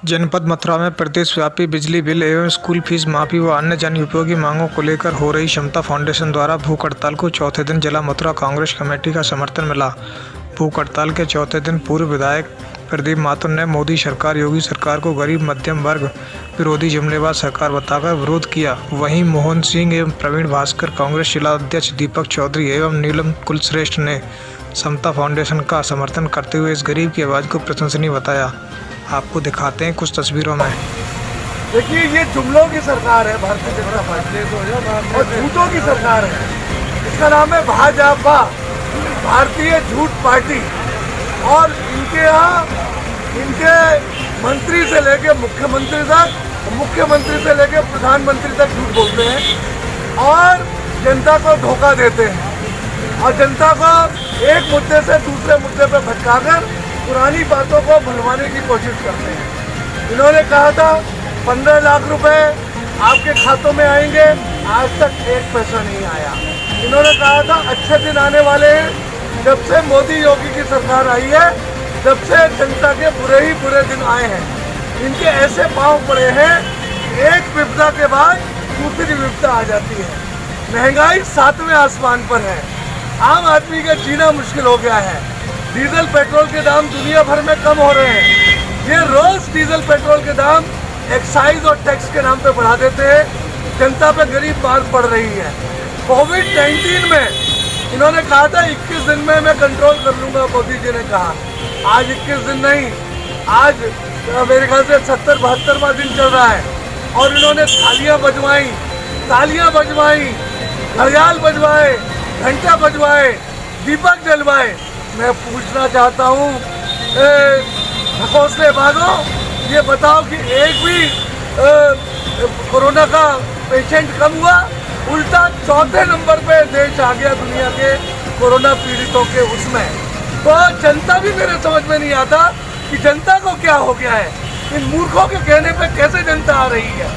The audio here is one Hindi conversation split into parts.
जनपद मथुरा में प्रदेशव्यापी बिजली बिल एवं स्कूल फीस माफी व अन्य जन उपयोगी मांगों को लेकर हो रही समता फाउंडेशन द्वारा भूख हड़ताल को चौथे दिन जिला मथुरा कांग्रेस कमेटी का समर्थन मिला। भूख हड़ताल के चौथे दिन पूर्व विधायक प्रदीप माथुर ने मोदी सरकार, योगी सरकार को गरीब मध्यम वर्ग विरोधी जुमलेबाज सरकार बताकर विरोध किया। वहीं मोहन सिंह एवं प्रवीण भास्कर, कांग्रेस जिला अध्यक्ष दीपक चौधरी एवं नीलम कुलश्रेष्ठ ने समता फाउंडेशन का समर्थन करते हुए इस गरीब की आवाज़ को प्रशंसनीय बताया। आपको दिखाते हैं कुछ तस्वीरों में। देखिए, ये जुमलों की सरकार है भारतीय जनता पार्टी और झूठों की सरकार है। इसका नाम है भाजपा, भारतीय झूठ पार्टी। और इनके यहाँ इनके मंत्री से लेके मुख्यमंत्री तक, मुख्यमंत्री से लेके प्रधानमंत्री तक झूठ बोलते हैं और जनता को धोखा देते हैं और जनता को एक मुद्दे से दूसरे मुद्दे पर भटकाकर पुरानी बातों को भुलवाने की कोशिश करते हैं। इन्होंने कहा था 15 लाख रुपए आपके खातों में आएंगे, आज तक एक पैसा नहीं आया। इन्होंने कहा था अच्छे दिन आने वाले हैं। जब से मोदी योगी की सरकार आई है, जब से जनता के बुरे ही बुरे दिन आए हैं। इनके ऐसे पांव पड़े हैं, एक विपदा के बाद दूसरी विपदा आ जाती है। महंगाई 7वें आसमान पर है, आम आदमी का जीना मुश्किल हो गया है। डीजल पेट्रोल के दाम दुनिया भर में कम हो रहे हैं। ये रोज डीजल पेट्रोल के दाम एक्साइज और टैक्स के नाम पे बढ़ा देते हैं। जनता पे गरीब मार पड़ रही है। कोविड-19 में इन्होंने कहा था 21 दिन में मैं कंट्रोल कर लूंगा, मोदी जी ने कहा। आज 21 दिन नहीं, आज मेरे ख्याल से 70-72वां दिन चल रहा है और इन्होंने थालियां बजवाई, घड़ियाल बजवाए, घंटा बजवाए, दीपक जलवाए। मैं पूछना चाहता हूँ, हौसले बागो, ये बताओ कि एक भी कोरोना का पेशेंट कम हुआ? उल्टा चौथे नंबर पे देश आ गया दुनिया के कोरोना पीड़ितों के उसमें। तो जनता भी मेरे समझ में नहीं आता कि जनता को क्या हो गया है। इन मूर्खों के कहने पे कैसे जनता आ रही है।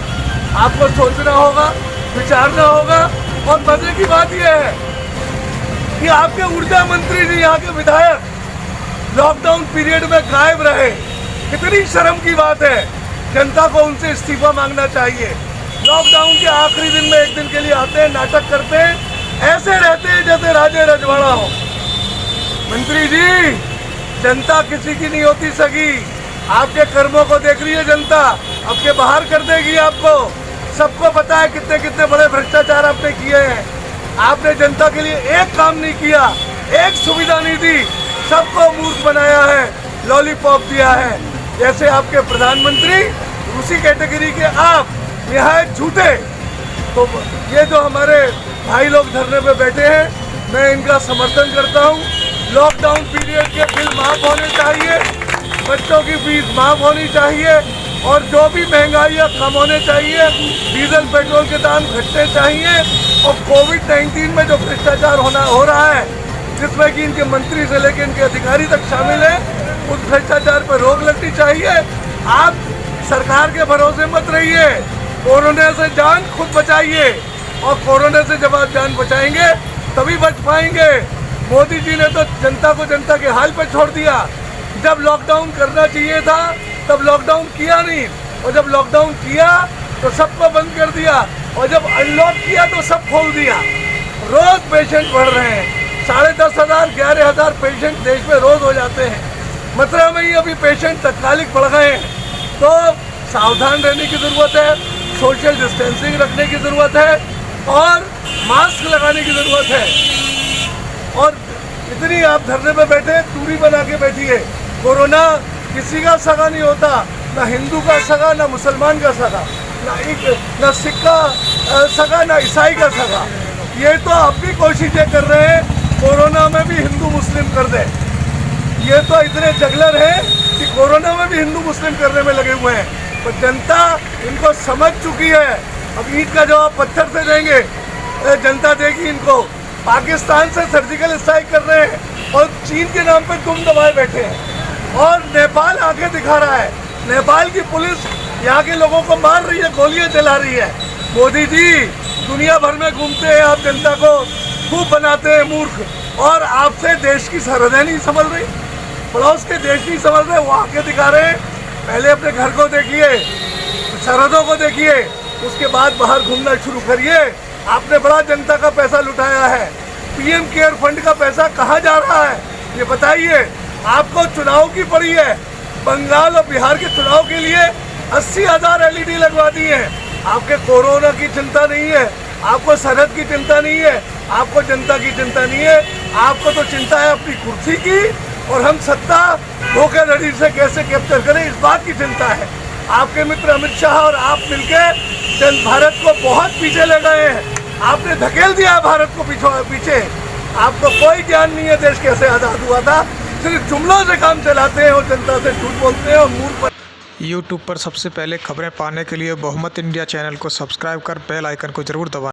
आपको सोचना होगा, विचारना होगा। और मजे की बात यह है कि आपके ऊर्जा मंत्री जी, यहाँ के विधायक लॉकडाउन पीरियड में गायब रहे। कितनी शर्म की बात है। जनता को उनसे इस्तीफा मांगना चाहिए। लॉकडाउन के आखिरी दिन में एक दिन के लिए आते हैं, नाटक करते हैं, ऐसे रहते हैं जैसे राजे रजवाड़ा हो। मंत्री जी, जनता किसी की नहीं होती सगी। आपके कर्मों को देख रही है जनता, अब के बाहर कर देगी आपको। सबको पता है कितने कितने बड़े भ्रष्टाचार आपने किए हैं। आपने जनता के लिए एक काम नहीं किया, एक सुविधा नहीं दी, सबको मूर्ख बनाया है, लॉलीपॉप दिया है। जैसे आपके प्रधानमंत्री, उसी कैटेगरी के आप यहाँ झूठे। तो ये जो हमारे भाई लोग धरने पे बैठे हैं, मैं इनका समर्थन करता हूँ। लॉकडाउन पीरियड के बिल माफ होने चाहिए, बच्चों की फीस माफ होनी चाहिए और जो भी महंगाइयाँ कम होने चाहिए, डीजल पेट्रोल के दाम घटने चाहिए। और कोविड-19 में जो भ्रष्टाचार हो रहा है, जिसमें कि इनके मंत्री से लेकर इनके अधिकारी तक शामिल है, उस भ्रष्टाचार पर रोक लगनी चाहिए। आप सरकार के भरोसे मत रहिए, कोरोना से जान खुद बचाइए और कोरोना से जब आप जान बचाएंगे तभी बच पाएंगे। मोदी जी ने तो जनता को जनता के हाल पे छोड़ दिया। जब लॉकडाउन करना चाहिए था तब लॉकडाउन किया नहीं, और जब लॉकडाउन किया तो सबको बंद कर दिया, और जब अनलॉक किया तो सब खोल दिया। रोज पेशेंट बढ़ रहे हैं, 10,500 11,000 पेशेंट देश में रोज हो जाते हैं। मथुरा में ही अभी पेशेंट तत्कालिक बढ़ गए हैं। तो सावधान रहने की ज़रूरत है, सोशल डिस्टेंसिंग रखने की ज़रूरत है और मास्क लगाने की ज़रूरत है। और इतनी आप धरने पे बैठे, दूरी बना के बैठिए। कोरोना किसी का सगा नहीं होता, ना हिंदू का सगा, ना मुसलमान का सगा, ना सिख का सगा, ना ईसाई का सगा। ये तो आप भी कोशिशें कर रहे हैं कोरोना में भी हिंदू मुस्लिम कर दे। ये तो इतने जगलर हैं कि कोरोना में भी हिंदू मुस्लिम करने में लगे हुए हैं। तो जनता इनको समझ चुकी है। अब ईंट का जवाब पत्थर से देंगे, जनता देगी इनको। पाकिस्तान से सर्जिकल स्ट्राइक कर रहे हैं और चीन के नाम पे दुम दबाए बैठे हैं। और नेपाल आगे दिखा रहा है, नेपाल की पुलिस यहाँ के लोगों को मार रही है, गोलियां चला रही है। मोदी जी दुनिया भर में घूमते हैं, आप जनता को खूब बनाते हैं मूर्ख, और आपसे देश की सरहदें नहीं संभल रही, पड़ोस के देश नहीं संभल रहे। वो आके दिखा रहे हैं पहले अपने घर को देखिए, सरहदों को देखिए, उसके बाद बाहर घूमना शुरू करिए। आपने बड़ा जनता का पैसा लुटाया है। पीएम केयर फंड का पैसा कहाँ जा रहा है ये बताइए। आपको चुनाव की पड़ी है। बंगाल और बिहार के चुनाव के लिए 80,000 LED लगवा दी है। आपके कोरोना की चिंता नहीं है, आपको सरहद की चिंता नहीं है, आपको जनता की चिंता नहीं है। आपको तो चिंता है अपनी कुर्सी की, और हम सत्ता धोखाधड़ी से कैसे कैप्चर करें इस बात की चिंता है। आपके मित्र अमित शाह और आप मिलकर भारत को बहुत पीछे ले गए हैं। आपने धकेल दिया है भारत को पीछे। आपको कोई ज्ञान नहीं है देश कैसे आज़ाद हुआ था। सिर्फ जुमलों से काम चलाते हैं और जनता से झूठ बोलते हैं और मुंह पर। यूट्यूब पर सबसे पहले खबरें पाने के लिए बहुमत इंडिया चैनल को सब्सक्राइब कर बेल आइकन को जरूर दबाएं।